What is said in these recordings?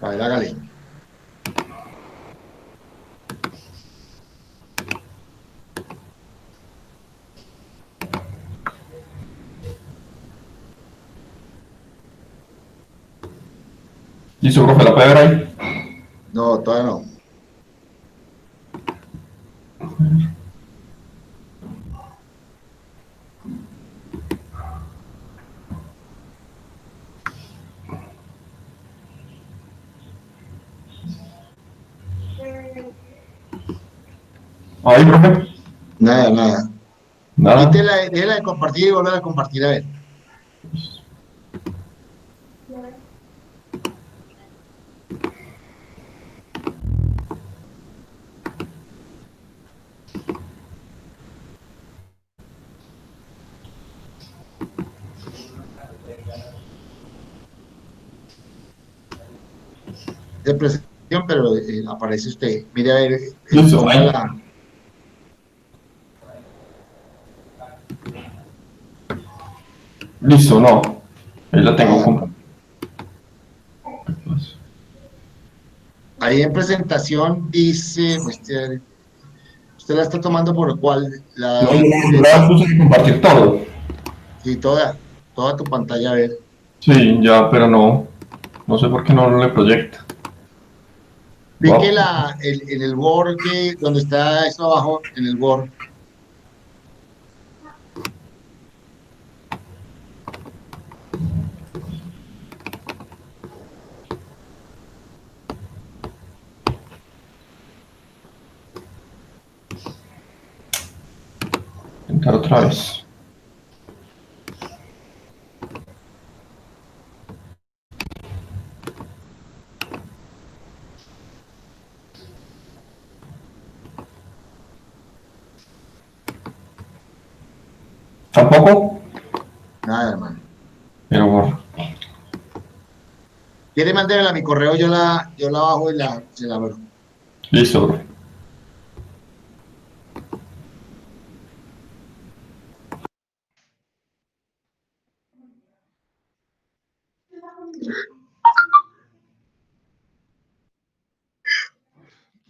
A ver, hágale. ¿Listo, profe? ¿La puede ver ahí? No, todavía no. Ahí, profe. Nada, nada. Nada. Quítela, déjela de compartir y volver a compartir, a ver. De presentación, pero aparece usted. Mire, a ver, Listo, ponga ahí. la. Listo, no. Ahí la tengo Ah, junta. ahí en presentación dice, pues, usted la está tomando por cuál, No, la yo de la top, puse de compartir todo. sí, toda tu pantalla, a ver. Sí, ya, pero no. No sé por qué no le proyecta. Pique Wow. en el Word donde está esto abajo, en el Word. Intentar otra vez. ¿Tampoco? Nada, hermano. Pero bueno. ¿Quiere mandármela a mi correo? Yo la bajo y se la abro. Listo, profe.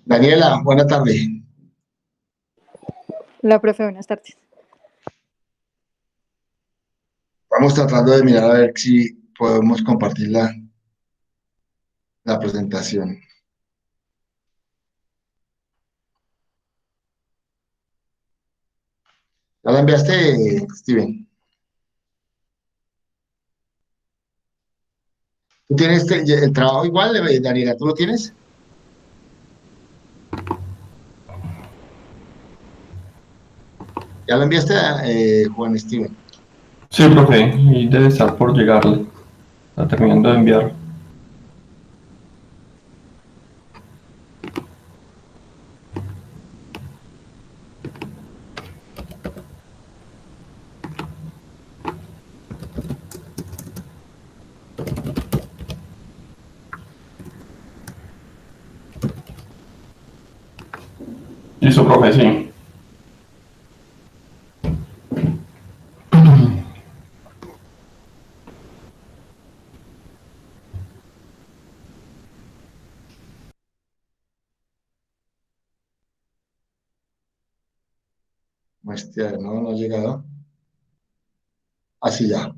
Daniela, buena tarde. Hola, profe, buenas tardes. Vamos tratando de mirar a ver si podemos compartir la presentación. ¿Ya la enviaste, Steven? ¿Tú tienes el trabajo igual, Daniela? ¿Tú lo tienes? ¿Ya lo enviaste, Juan Steven? Sí, profe. Y debe estar por llegarle. Está terminando de enviar. Listo, profe, sí. Hostia, no ha llegado. Así ya.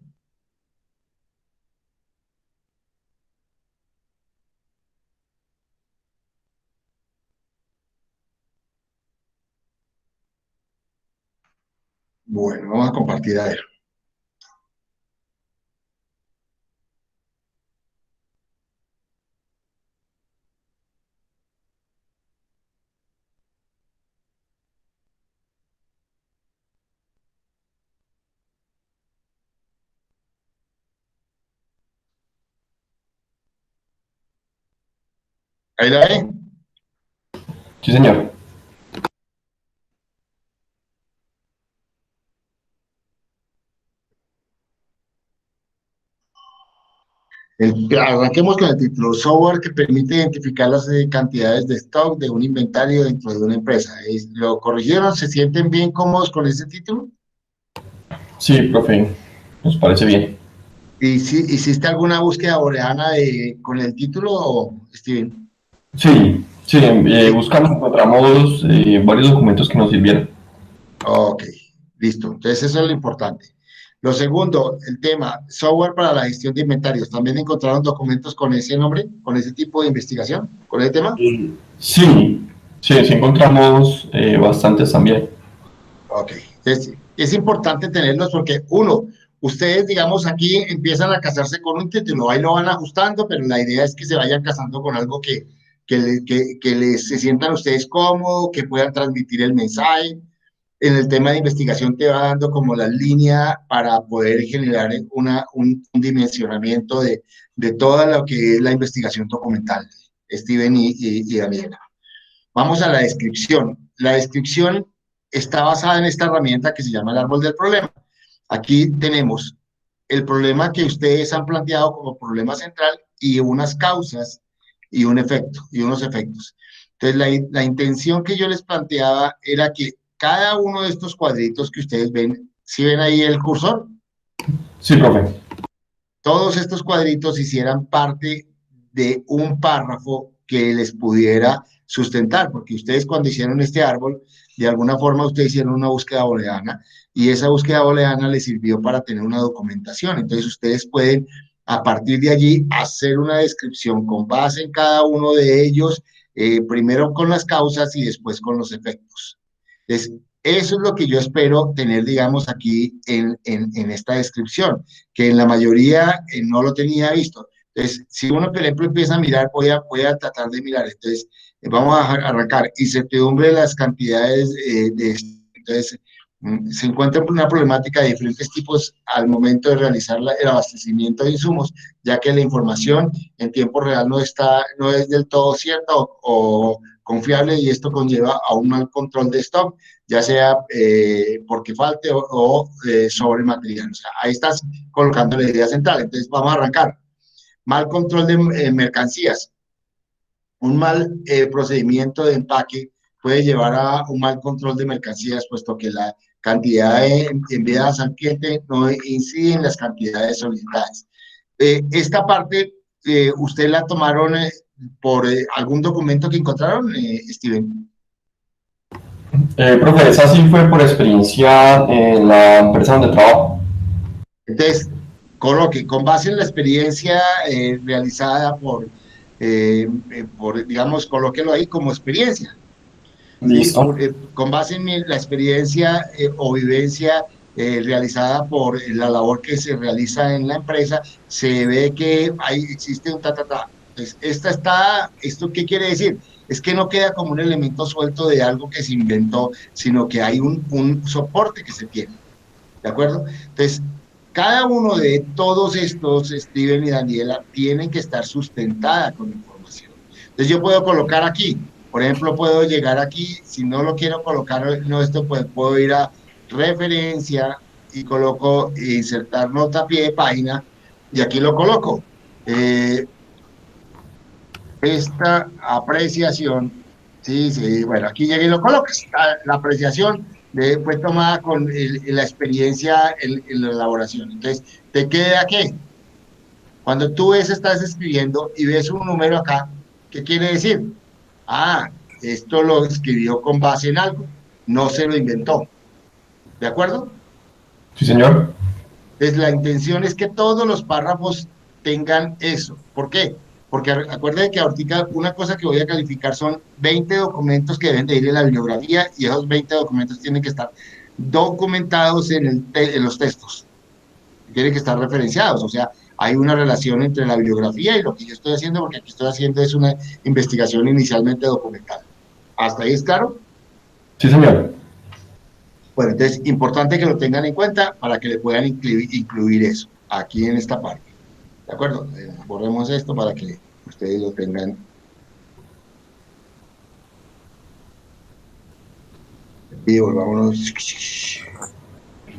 Bueno, vamos a compartir a ver. Ahí la ve. Sí, señor. Arranquemos con el título. Software que permite identificar las cantidades de stock de un inventario dentro de una empresa. ¿Lo corrigieron? ¿Se sienten bien cómodos con ese título? Sí, profe. Nos parece bien. ¿Y si hiciste alguna búsqueda booleana con el título, Steven? Sí, sí, Sí. buscamos, encontramos varios documentos que nos sirvieron. Ok, listo. Entonces eso es lo importante. Lo segundo, el tema, software para la gestión de inventarios. ¿También encontraron documentos con ese nombre, con ese tipo de investigación, con ese tema? Sí, sí, sí encontramos bastantes también. Ok, es importante tenerlos porque uno, ustedes, digamos, aquí empiezan a casarse con un título, ahí lo van ajustando, pero la idea es que se vayan casando con algo que les se sientan ustedes cómodos, que puedan transmitir el mensaje. En el tema de investigación te va dando como la línea para poder generar un dimensionamiento de toda lo que es la investigación documental, Steven y Daniela. Vamos a la descripción. La descripción está basada en esta herramienta que se llama el árbol del problema. Aquí tenemos el problema que ustedes han planteado como problema central y unas causas y un efecto y unos efectos. Entonces, la intención que yo les planteaba era que cada uno de estos cuadritos que ustedes ven, si ven ahí el cursor, Sí, profe. todos estos cuadritos hicieran parte de un párrafo que les pudiera sustentar, porque ustedes cuando hicieron este árbol, de alguna forma ustedes hicieron una búsqueda booleana y esa búsqueda booleana les sirvió para tener una documentación. Entonces ustedes pueden a partir de allí hacer una descripción con base en cada uno de ellos, primero con las causas y después con los efectos. Entonces, eso es lo que yo espero tener, digamos, aquí en esta descripción, que en la mayoría no lo tenía visto. Entonces, si uno, por ejemplo, empieza a mirar, voy a tratar de mirar. Entonces, vamos a arrancar. Incertidumbre de las cantidades entonces, se encuentra una problemática de diferentes tipos al momento de realizar el abastecimiento de insumos, ya que la información en tiempo real no es del todo cierta o confiable y esto conlleva a un mal control de stock, ya sea porque falte o sobre material. O sea, ahí estás colocando la idea central. Entonces, vamos a arrancar. Mal control de mercancías. Un mal procedimiento de empaque puede llevar a un mal control de mercancías, puesto que la cantidad enviadas al cliente no incide en las cantidades solicitadas. Esta parte, ¿usted la tomaron por algún documento que encontraron, Steven? Profe, esa sí fue por experiencia en la empresa donde trabajo. Entonces, coloque, con base en la experiencia realizada digamos, colóquelo ahí como experiencia. ¿Sí? Listo. Con base en la experiencia o vivencia realizada por la labor que se realiza en la empresa, se ve que ahí existe un ta. Entonces, ¿esto qué quiere decir? Es que no queda como un elemento suelto de algo que se inventó, sino que hay un soporte que se tiene. ¿De acuerdo? Entonces, cada uno de todos estos, Steven y Daniela, tienen que estar sustentada con información. Entonces, yo puedo colocar aquí, por ejemplo, puedo llegar aquí, si no lo quiero colocar, no esto, pues puedo ir a referencia y coloco insertar nota a pie de página y aquí lo coloco. Eh, esta apreciación, sí, sí, bueno, aquí llegué y lo coloco. La apreciación fue tomada con la experiencia en la elaboración. Entonces, ¿te queda qué? Cuando tú estás escribiendo y ves un número acá, ¿qué quiere decir? Ah, esto lo escribió con base en algo, no se lo inventó. ¿De acuerdo? Sí, señor. Entonces, la intención es que todos los párrafos tengan eso. ¿Por qué? Porque acuérdense que ahorita una cosa que voy a calificar son 20 documentos que deben de ir en la bibliografía y esos 20 documentos tienen que estar documentados en los textos. Tienen que estar referenciados. O sea, hay una relación entre la bibliografía y lo que yo estoy haciendo, porque aquí estoy haciendo es una investigación inicialmente documental. ¿Hasta ahí es claro? Sí, señor. Bueno, entonces, importante que lo tengan en cuenta para que le puedan incluir eso aquí en esta parte. ¿De acuerdo? Borremos esto para que ustedes lo tengan. Y volvámonos.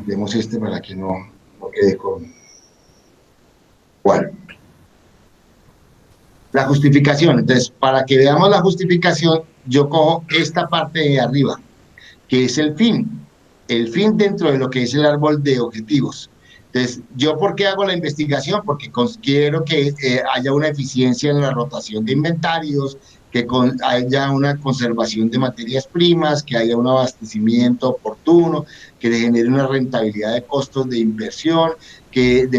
Demos este para que no quede con cuál. La justificación. Entonces, para que veamos la justificación, yo cojo esta parte de arriba, que es el fin. El fin dentro de lo que es el árbol de objetivos. Entonces, ¿yo por qué hago la investigación? Porque quiero que haya una eficiencia en la rotación de inventarios, que haya una conservación de materias primas, que haya un abastecimiento oportuno, que le genere una rentabilidad de costos de inversión,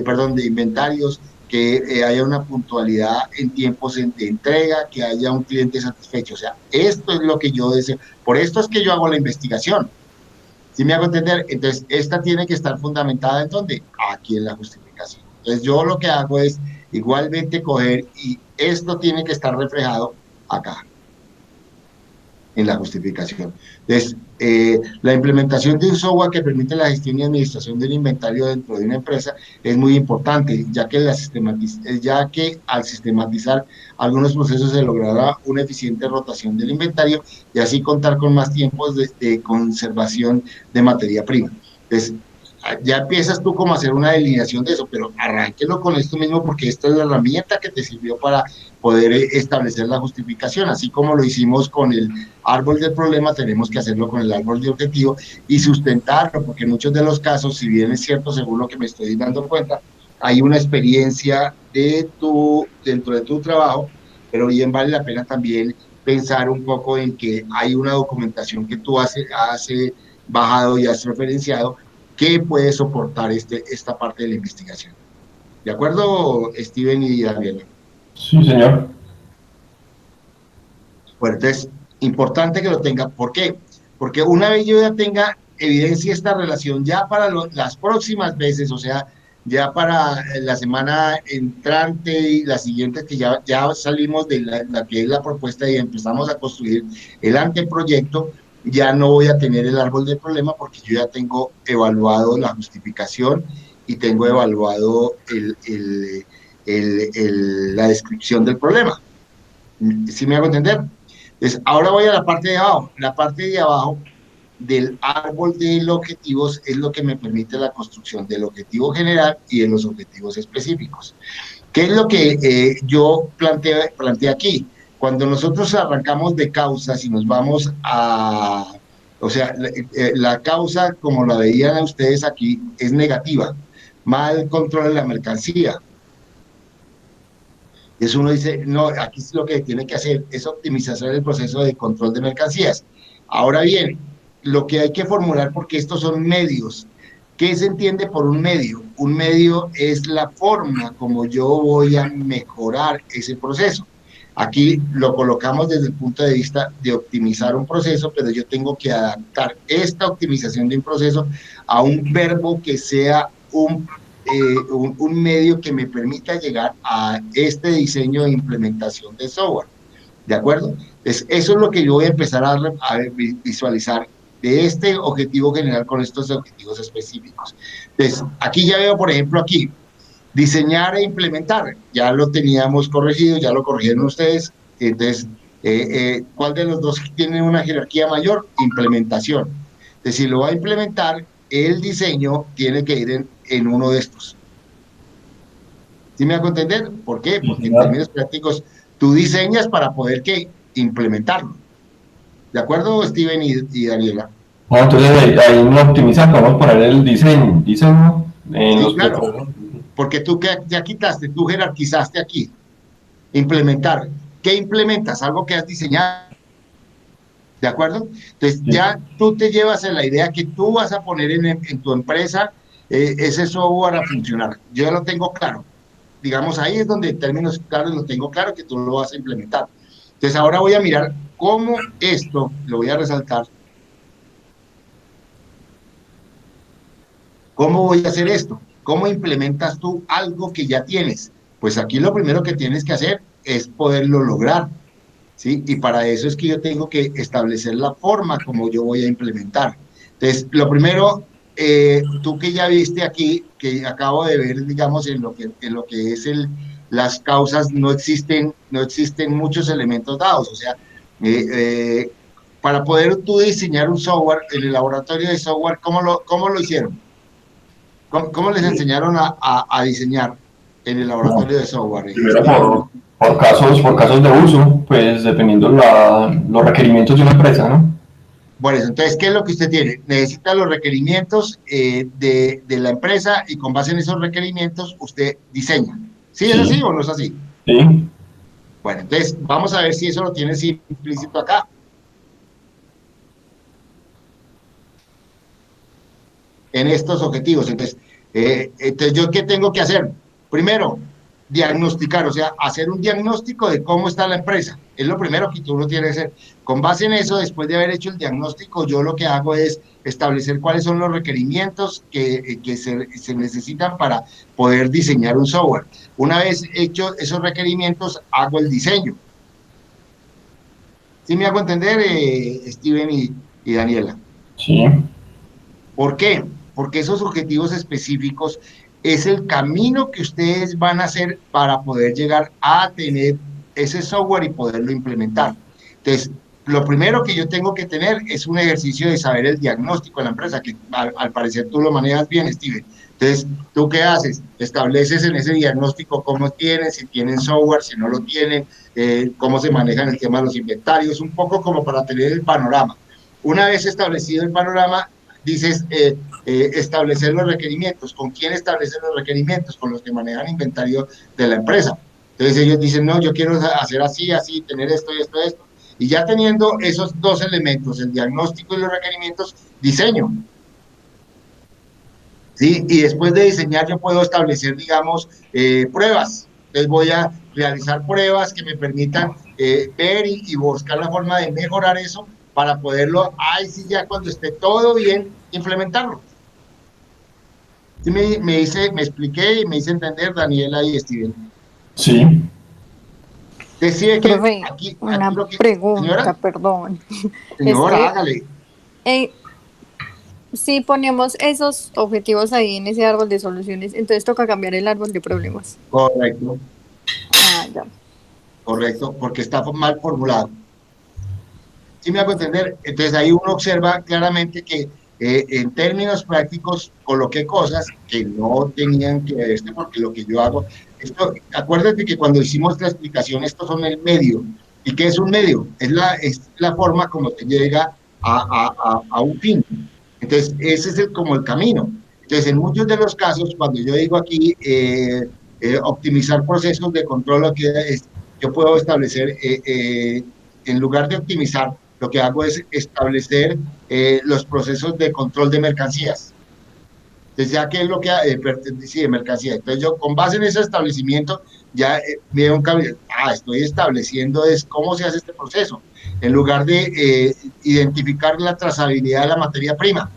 perdón, de inventarios, que haya una puntualidad en tiempos de entrega, que haya un cliente satisfecho. O sea, esto es lo que yo deseo. Por esto es que yo hago la investigación. ¿Sí me hago entender? Entonces, esta tiene que estar fundamentada ¿en dónde? Aquí en la justificación. Entonces, yo lo que hago es igualmente coger y esto tiene que estar reflejado acá, en la justificación. Entonces, la implementación de un software que permite la gestión y administración del inventario dentro de una empresa es muy importante, ya que al sistematizar algunos procesos se logrará una eficiente rotación del inventario y así contar con más tiempos de conservación de materia prima. Entonces, ya empiezas tú como a hacer una delineación de eso, pero arránquelo con esto mismo porque esta es la herramienta que te sirvió para poder establecer la justificación, así como lo hicimos con el árbol del problema, tenemos que hacerlo con el árbol de objetivo y sustentarlo, porque en muchos de los casos, si bien es cierto, según lo que me estoy dando cuenta, hay una experiencia dentro de tu trabajo, pero bien vale la pena también pensar un poco en que hay una documentación que tú has bajado y has referenciado que puede soportar esta parte de la investigación. ¿De acuerdo, Steven y Daniela? Sí, señor. Bueno, entonces, importante que lo tenga. ¿Por qué? Porque una vez yo ya tenga evidencia esta relación, ya para las próximas veces, o sea, ya para la semana entrante y la siguiente, que ya salimos de la que es la propuesta y empezamos a construir el anteproyecto, ya no voy a tener el árbol de problema porque yo ya tengo evaluado la justificación y tengo evaluado la descripción del problema. ¿Sí me hago entender? Entonces, ahora voy a la parte de abajo. La parte de abajo del árbol de los objetivos es lo que me permite la construcción del objetivo general y de los objetivos específicos. ¿Qué es lo que yo planteé aquí? Cuando nosotros arrancamos de causas y nos vamos o sea, la causa, como la veían ustedes aquí, es negativa. Mal control de la mercancía. Eso uno dice, no, aquí lo que tiene que hacer es optimizar el proceso de control de mercancías. Ahora bien, lo que hay que formular, porque estos son medios, ¿qué se entiende por un medio? Un medio es la forma como yo voy a mejorar ese proceso. Aquí lo colocamos desde el punto de vista de optimizar un proceso, pero yo tengo que adaptar esta optimización de un proceso a un verbo que sea un medio que me permita llegar a este diseño de implementación de software. ¿De acuerdo? Entonces, eso es lo que yo voy a empezar a visualizar de este objetivo general con estos objetivos específicos. Entonces, aquí ya veo, por ejemplo, aquí, diseñar e implementar. Ya lo teníamos corregido, ya lo corrigieron ustedes. Entonces, ¿cuál de los dos tiene una jerarquía mayor? Implementación. Entonces, si lo va a implementar, el diseño tiene que ir en uno de estos. ¿Sí me hago entender? ¿Por qué? Porque en términos prácticos, tú diseñas para poder implementarlo. ¿De acuerdo, Steven y Daniela? No, entonces ahí no optimizar, podemos poner el diseño en Sí, los claro, procesos. porque tú ya quitaste, tú jerarquizaste aquí. Implementar. ¿Qué implementas? Algo que has diseñado. ¿De acuerdo? Entonces, Sí. ya tú te llevas en la idea que tú vas a poner en tu empresa ese software a funcionar. Yo ya lo tengo claro. Digamos, ahí es donde en términos claros lo tengo claro que tú lo vas a implementar. Entonces, ahora voy a mirar cómo esto, lo voy a resaltar, ¿cómo voy a hacer esto? ¿Cómo implementas tú algo que ya tienes? Pues aquí lo primero que tienes que hacer es poderlo lograr, ¿sí? Y para eso es que yo tengo que establecer la forma como yo voy a implementar. Entonces, lo primero, tú que ya viste aquí, que acabo de ver, digamos, en lo que es las causas, no existen muchos elementos dados. O sea, eh, eh, para poder tú diseñar un software, en el laboratorio de software, ¿cómo lo hicieron? ¿Cómo les enseñaron a diseñar en el No, laboratorio de software, primero Steven? por casos de uso, pues dependiendo los requerimientos de una empresa, ¿no? Bueno, entonces, ¿qué es lo que usted tiene? Necesita los requerimientos de la empresa y con base en esos requerimientos usted diseña. ¿Sí es así Sí, o no es así? sí, Bueno, entonces vamos a ver si eso lo tienes implícito acá, en estos objetivos. Entonces, ¿yo qué tengo que hacer? Primero, diagnosticar, o sea, hacer un diagnóstico de cómo está la empresa. Es lo primero que uno tiene que hacer. Con base en eso, después de haber hecho el diagnóstico, yo lo que hago es establecer cuáles son los requerimientos que se necesitan para poder diseñar un software. Una vez hecho esos requerimientos, hago el diseño. ¿Sí me hago entender, Steven y Daniela? sí, ¿Por qué? Porque esos objetivos específicos es el camino que ustedes van a hacer para poder llegar a tener ese software y poderlo implementar. Entonces, lo primero que yo tengo que tener es un ejercicio de saber el diagnóstico de la empresa, que al parecer tú lo manejas bien, Steven. Entonces, ¿tú qué haces? Estableces en ese diagnóstico cómo tienen, si tienen software, si no lo tienen, cómo se manejan el tema de los inventarios, un poco como para tener el panorama. Una vez establecido el panorama, dices establecer los requerimientos. ¿Con quién establecen los requerimientos? Con los que manejan inventario de la empresa. Entonces ellos dicen, no, yo quiero hacer así, así, tener esto y esto, esto. Y ya teniendo esos dos elementos, el diagnóstico y los requerimientos, diseño. ¿Sí? Y después de diseñar yo puedo establecer, digamos, pruebas. Entonces voy a realizar pruebas que me permitan ver y buscar la forma de mejorar eso para poderlo, ahí sí ya cuando esté todo bien, implementarlo. Sí me expliqué y me hice entender, Daniela y Steven. sí. Decide que Profe, aquí una lo que, pregunta, señora, perdón. Es señora, que hágale. eh, si ponemos esos objetivos ahí en ese árbol de soluciones, entonces toca cambiar el árbol de problemas. Correcto, Ah, ya. correcto, porque está mal formulado. ¿Sí me hago entender? Entonces ahí uno observa claramente que en términos prácticos coloqué cosas que no tenían que verse porque lo que yo hago, esto, acuérdate que cuando hicimos la explicación, estos son el medio. ¿Y qué es un medio? Es la forma como se llega a un fin. Entonces, ese es como el camino. Entonces, en muchos de los casos, cuando yo digo aquí optimizar procesos de control, lo que es, yo puedo establecer, en lugar de optimizar, lo que hago es establecer los procesos de control de mercancías. Entonces, ya que es lo que sí, de mercancía. Entonces, yo con base en ese establecimiento, ya me da un cambio. Estoy estableciendo es cómo se hace este proceso. En lugar de identificar la trazabilidad de la materia prima,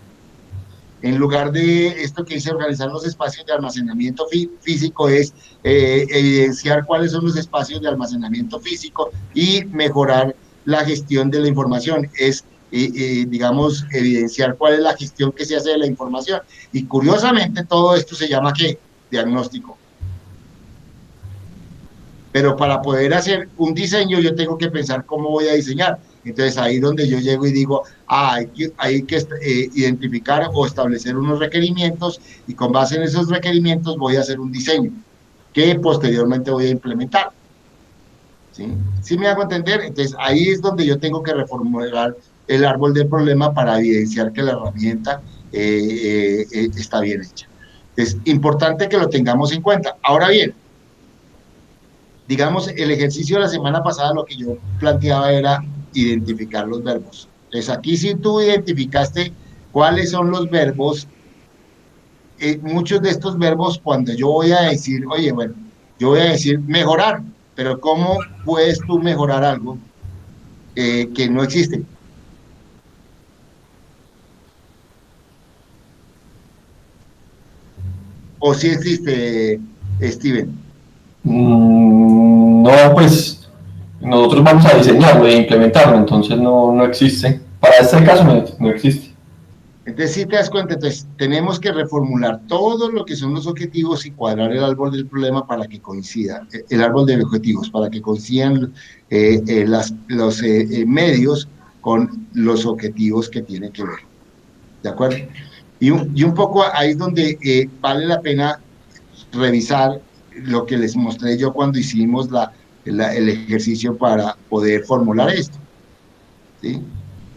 en lugar de esto que dice organizar los espacios de almacenamiento físico, es evidenciar cuáles son los espacios de almacenamiento físico y mejorar la gestión de la información. Es, digamos, evidenciar cuál es la gestión que se hace de la información. Y curiosamente todo esto se llama ¿qué? Diagnóstico. Pero para poder hacer un diseño yo tengo que pensar cómo voy a diseñar. Entonces ahí donde yo llego y digo, hay que identificar o establecer unos requerimientos y con base en esos requerimientos voy a hacer un diseño que posteriormente voy a implementar. ¿Sí? ¿Sí me hago entender? Entonces ahí es donde yo tengo que reformular el árbol del problema para evidenciar que la herramienta está bien hecha. Es importante que lo tengamos en cuenta. Ahora bien, digamos, el ejercicio de la semana pasada lo que yo planteaba era identificar los verbos. Entonces, aquí si tú identificaste cuáles son los verbos, muchos de estos verbos, cuando yo voy a decir, oye, bueno, yo voy a decir mejorar, pero ¿cómo puedes tú mejorar algo que no existe? ¿O sí existe, Steven? No, pues nosotros vamos a diseñarlo e implementarlo, entonces no, no existe. Para este caso no, no existe. Entonces, si te das cuenta, entonces tenemos que reformular todo lo que son los objetivos y cuadrar el árbol del problema para que coincida, el árbol de objetivos, para que coincidan los medios con los objetivos que tienen que ver. ¿De acuerdo? Y un poco ahí es donde vale la pena revisar lo que les mostré yo cuando hicimos el ejercicio para poder formular esto. ¿Sí?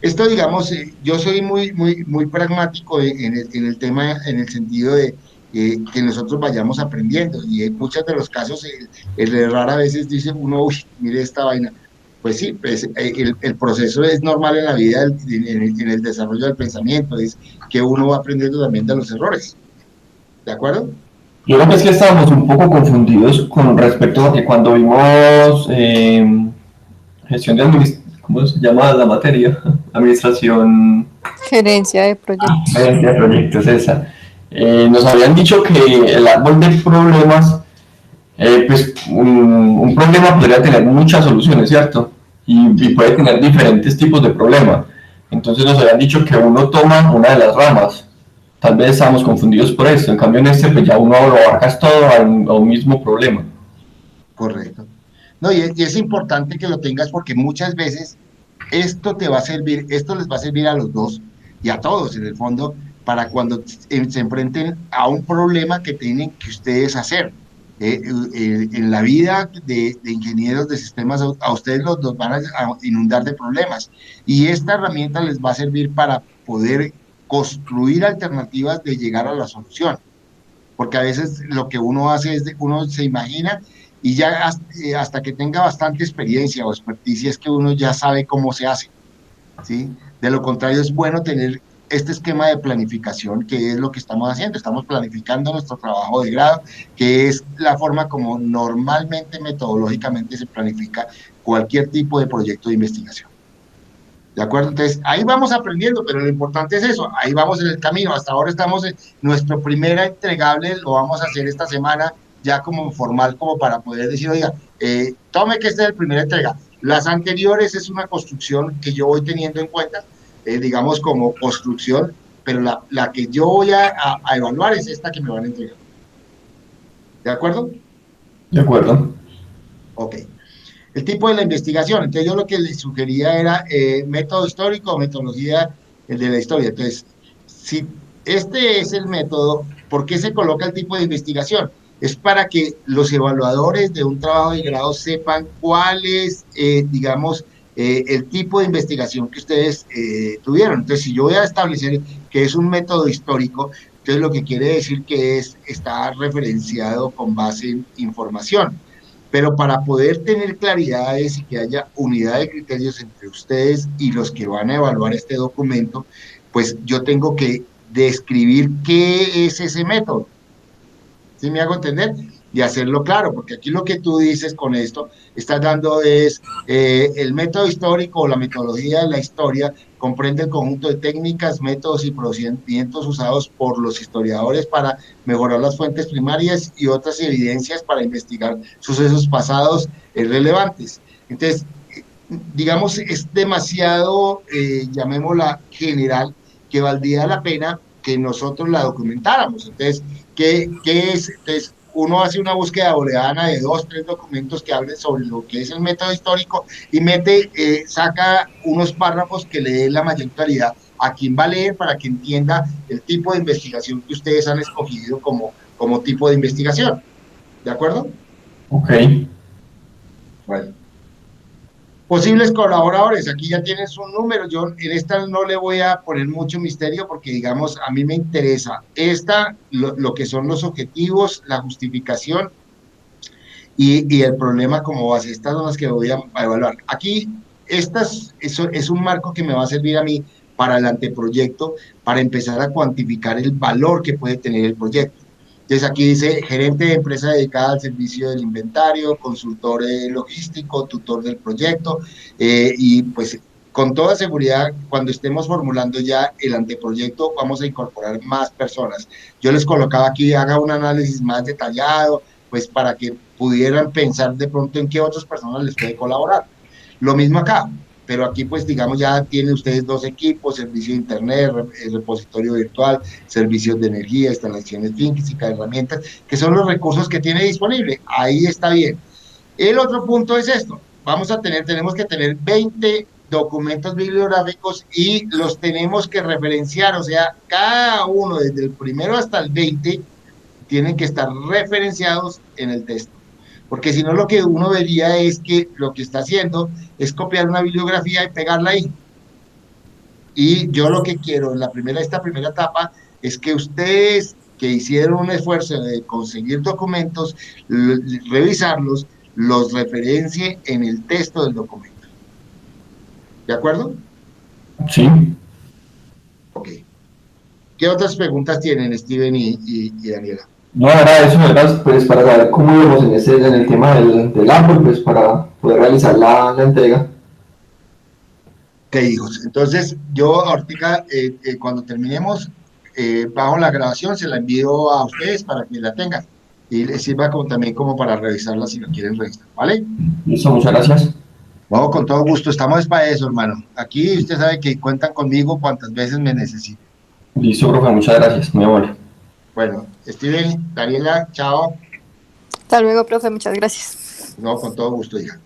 Esto, digamos, yo soy muy pragmático en el tema, en el sentido de que nosotros vayamos aprendiendo. Y en muchos de los casos, el errar a veces dice uno, uy, mire esta vaina. Pues sí, pues, el proceso es normal en la vida, en el desarrollo del pensamiento, es que uno va aprendiendo también de los errores. ¿De acuerdo? Yo creo que es que estábamos un poco confundidos con respecto a que cuando vimos gestión de ¿cómo se llama la materia? Administración Gerencia de proyectos. de proyectos, esa. Nos habían dicho que el árbol de problemas, pues un problema podría tener muchas soluciones, ¿cierto? Y puede tener diferentes tipos de problema. Entonces nos habían dicho que uno toma una de las ramas. Tal vez estamos confundidos por esto. En cambio en este, pues ya uno lo abarcas todo a un mismo problema. Correcto. No, y es importante que lo tengas porque muchas veces esto te va a servir, esto les va a servir a los dos y a todos en el fondo para cuando se enfrenten a un problema que tienen que ustedes hacer. En la vida de ingenieros de sistemas, a ustedes los van a inundar de problemas y esta herramienta les va a servir para poder construir alternativas de llegar a la solución, porque a veces lo que uno hace es, uno se imagina y ya hasta que tenga bastante experiencia o experticia es que uno ya sabe cómo se hace, ¿sí? De lo contrario es bueno tener este esquema de planificación, que es lo que estamos haciendo, estamos planificando nuestro trabajo de grado, que es la forma como normalmente, metodológicamente se planifica cualquier tipo de proyecto de investigación. ¿De acuerdo? Entonces, ahí vamos aprendiendo, pero lo importante es eso, ahí vamos en el camino. Hasta ahora estamos en nuestro primer entregable, lo vamos a hacer esta semana, ya como formal, como para poder decir, oiga, tome que este es el primer entrega. Las anteriores es una construcción que yo voy teniendo en cuenta, digamos como construcción, pero la que yo voy a evaluar es esta que me van a entregar. ¿De acuerdo? De acuerdo. Ok. El tipo de la investigación. Entonces yo lo que le sugería era método histórico o metodología el de la historia. Entonces, si este es el método, ¿por qué se coloca el tipo de investigación? Es para que los evaluadores de un trabajo de grado sepan cuál es, digamos, el tipo de investigación que ustedes tuvieron. Entonces, si yo voy a establecer que es un método histórico, entonces lo que quiere decir que está referenciado con base en información, pero para poder tener claridades y que haya unidad de criterios entre ustedes y los que van a evaluar este documento, pues yo tengo que describir qué es ese método. ¿Sí me hago entender? Y hacerlo claro, porque aquí lo que tú dices con esto, estás dando es el método histórico o la metodología de la historia comprende el conjunto de técnicas, métodos y procedimientos usados por los historiadores para mejorar las fuentes primarias y otras evidencias para investigar sucesos pasados relevantes. Entonces, digamos, es demasiado, llamémosla general, que valdría la pena que nosotros la documentáramos. Entonces, ¿qué es? Entonces, uno hace una búsqueda booleana de 2, 3 documentos que hablen sobre lo que es el método histórico y saca unos párrafos que le den la mayor claridad a quien va a leer para que entienda el tipo de investigación que ustedes han escogido como tipo de investigación. ¿De acuerdo? Ok. Bueno. Posibles colaboradores, aquí ya tienes un número, yo en esta no le voy a poner mucho misterio porque digamos, a mí me interesa lo que son los objetivos, la justificación y el problema como base, estas son las que voy a evaluar. Aquí, eso es un marco que me va a servir a mí para el anteproyecto, para empezar a cuantificar el valor que puede tener el proyecto. Entonces aquí dice gerente de empresa dedicada al servicio del inventario, consultor logístico, tutor del proyecto y pues con toda seguridad cuando estemos formulando ya el anteproyecto vamos a incorporar más personas. Yo les colocaba aquí, haga un análisis más detallado, pues para que pudieran pensar de pronto en qué otras personas les puede colaborar. Lo mismo acá, pero aquí pues digamos ya tienen ustedes 2 equipos, servicio de internet, repositorio virtual, servicios de energía, instalaciones físicas, herramientas, que son los recursos que tiene disponible. Ahí está bien. El otro punto es esto, tenemos que tener 20 documentos bibliográficos y los tenemos que referenciar, o sea, cada uno desde el primero hasta el 20 tienen que estar referenciados en el texto. Porque si no, lo que uno vería es que lo que está haciendo es copiar una bibliografía y pegarla ahí. Y yo lo que quiero en esta primera etapa es que ustedes que hicieron un esfuerzo de conseguir documentos, revisarlos, los referencie en el texto del documento. ¿De acuerdo? Sí. Ok. ¿Qué otras preguntas tienen Steven y Daniela? No, era eso, era pues para saber cómo íbamos en el tema del árbol, pues para poder realizar la entrega. Ok, hijos. Entonces, yo ahorita, cuando terminemos, bajo la grabación, se la envío a ustedes para que la tengan. Y les sirva como, también como para revisarla si lo quieren revisar, ¿vale? Listo, muchas gracias. Bueno, con todo gusto. Estamos para eso, hermano. Aquí usted sabe que cuentan conmigo cuantas veces me necesiten. Listo, profe, muchas gracias, muy amable. Bueno, Steven, Daniela, chao. Hasta luego, profe, muchas gracias. No, con todo gusto, hija.